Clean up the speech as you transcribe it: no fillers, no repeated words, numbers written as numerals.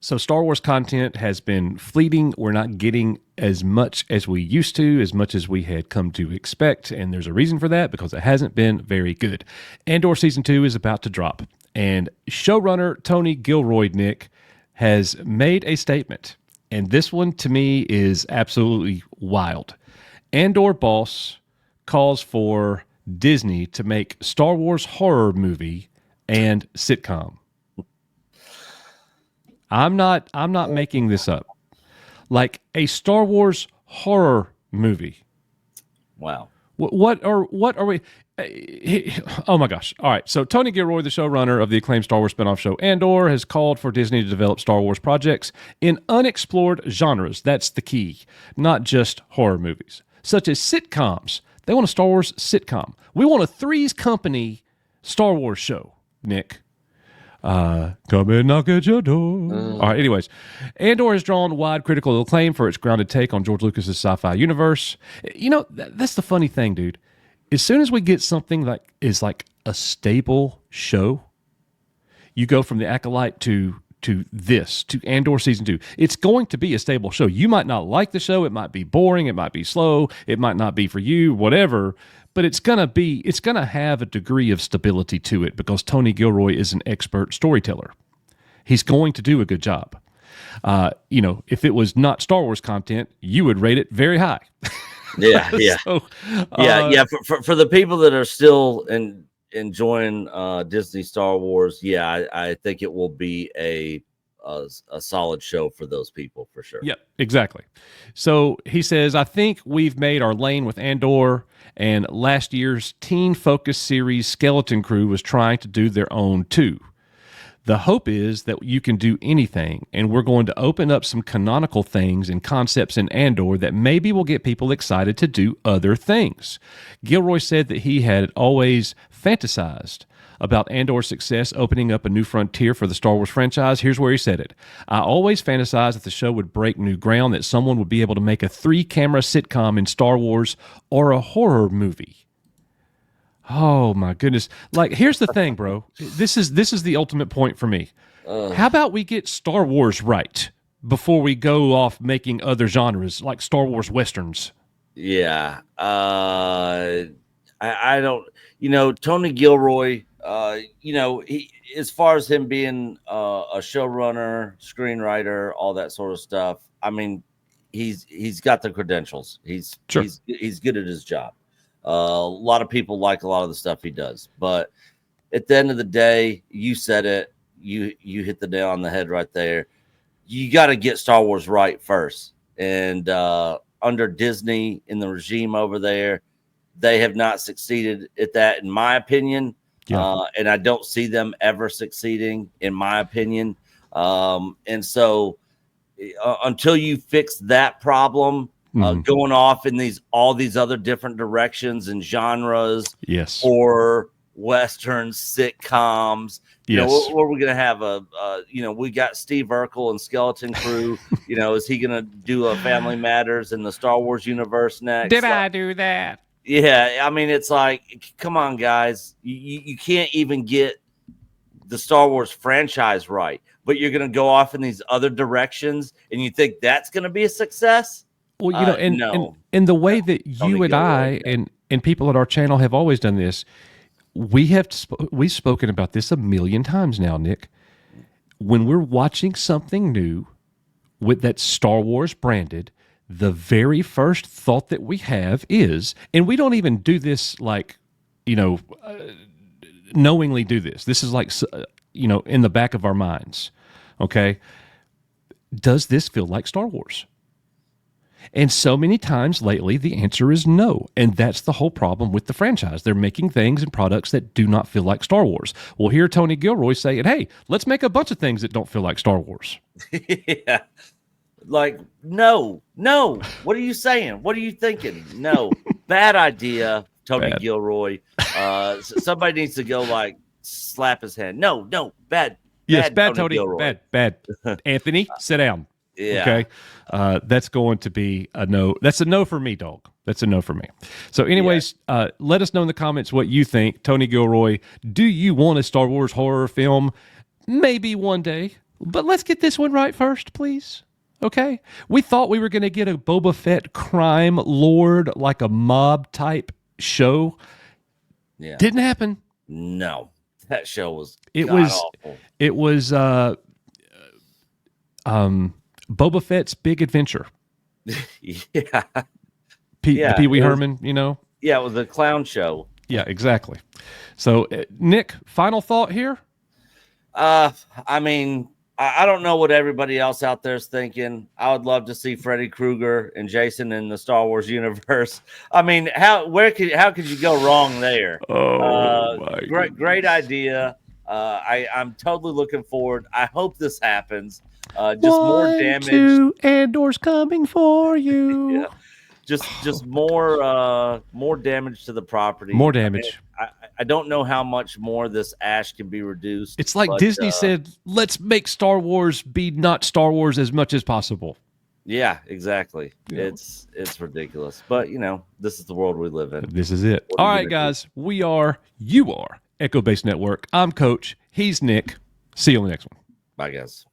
So Star Wars content has been fleeting. We're not getting as much as we used to, as much as we had come to expect. And there's a reason for that, because it hasn't been very good. Andor Season 2 is about to drop. And showrunner Tony Gilroy, Nick, has made a statement. And this one, to me, is absolutely wild. Andor boss calls for Disney to make Star Wars horror movie and sitcom. I'm not making this up. Like a Star Wars horror movie. Wow. What are we? Oh my gosh. All right. So Tony Gilroy, the showrunner of the acclaimed Star Wars spinoff show Andor, has called for Disney to develop Star Wars projects in unexplored genres. That's the key. Not just horror movies. Such as sitcoms. They want a Star Wars sitcom. We want a Three's Company Star Wars show, Nick. Come and knock at your door. All right, anyways. Andor has drawn wide critical acclaim for its grounded take on George Lucas's sci-fi universe. You know, that's the funny thing, dude. As soon as we get something that is like a stable show, you go from The Acolyte to Andor Season 2. It's going to be a stable show. You might not like the show. It might be boring. It might be slow. It might not be for you, whatever. But it's going to have a degree of stability to it because Tony Gilroy is an expert storyteller. He's going to do a good job. If it was not Star Wars content, you would rate it very high. Yeah. So, For the people that are still enjoying Disney Star Wars, I think it will be a solid show for those people for sure. Yep, exactly. So he says, I think we've made our lane with Andor, and last year's teen-focused series Skeleton Crew was trying to do their own too. The hope is that you can do anything, and we're going to open up some canonical things and concepts in Andor that maybe will get people excited to do other things. Gilroy said that he had always fantasized about Andor's success opening up a new frontier for the Star Wars franchise. Here's where he said it. I always fantasized that the show would break new ground, that someone would be able to make a 3-camera sitcom in Star Wars or a horror movie. Oh my goodness. Like, here's the thing, bro. This is the ultimate point for me. How about we get Star Wars right before we go off making other genres like Star Wars Westerns? Yeah. I don't, Tony Gilroy, he, as far as him being a showrunner, screenwriter, all that sort of stuff, I mean, he's got the credentials. He's good at his job. A lot of people like a lot of the stuff he does, but at the end of the day, you said it, you hit the nail on the head right there. You got to get Star Wars right first. And under Disney in the regime over there, they have not succeeded at that, in my opinion. Yeah. And I don't see them ever succeeding, in my opinion. And so until you fix that problem, going off in all these other different directions and genres, yes, or Westerns, sitcoms, yes, where we're going to have we got Steve Urkel and Skeleton Crew. Is he going to do a Family Matters in the Star Wars universe next? Did I do that? Yeah, I mean, it's like, come on, guys. You can't even get the Star Wars franchise right, but you're going to go off in these other directions, and you think that's going to be a success? Well, and the way that you and I and people at our channel have always done this, we've spoken about this a million times now, Nick. When we're watching something new that's Star Wars branded, the very first thought that we have is, and we don't even do this like, knowingly do this. This is like, in the back of our minds. Okay. Does this feel like Star Wars? And so many times lately, the answer is no. And that's the whole problem with the franchise. They're making things and products that do not feel like Star Wars. Well, here Tony Gilroy saying, hey, let's make a bunch of things that don't feel like Star Wars. Yeah. Like, no. What are you saying? What are you thinking? No. Bad idea, Tony Gilroy. Somebody needs to go, like, slap his hand. No. Bad. Yes, bad Tony. Bad. Anthony, sit down. Yeah. Okay. That's going to be a no. That's a no for me, dog. That's a no for me. So anyways, let us know in the comments what you think. Tony Gilroy, do you want a Star Wars horror film? Maybe one day. But let's get this one right first, please. Okay? We thought we were going to get a Boba Fett crime lord, like a mob type show. Yeah. Didn't happen. No. That show was awful. It was Boba Fett's Big Adventure. Yeah. Pee Wee Herman, you know? Yeah, it was a clown show. Yeah, exactly. So, Nick, final thought here? I mean, I don't know what everybody else out there is thinking. I would love to see Freddy Krueger and Jason in the Star Wars universe. I mean, how could you go wrong there? Oh, my great idea. I'm totally looking forward. I hope this happens. Just more damage. 2, Andor's coming for you. Yeah. Just more damage to the property. More damage. I don't know how much more this ash can be reduced. It's like Disney said, let's make Star Wars be not Star Wars as much as possible. Yeah, exactly. Yeah. It's ridiculous. But, this is the world we live in. This is it. All right, guys. You are Echo Base Network. I'm Coach. He's Nick. See you on the next one. Bye, guys.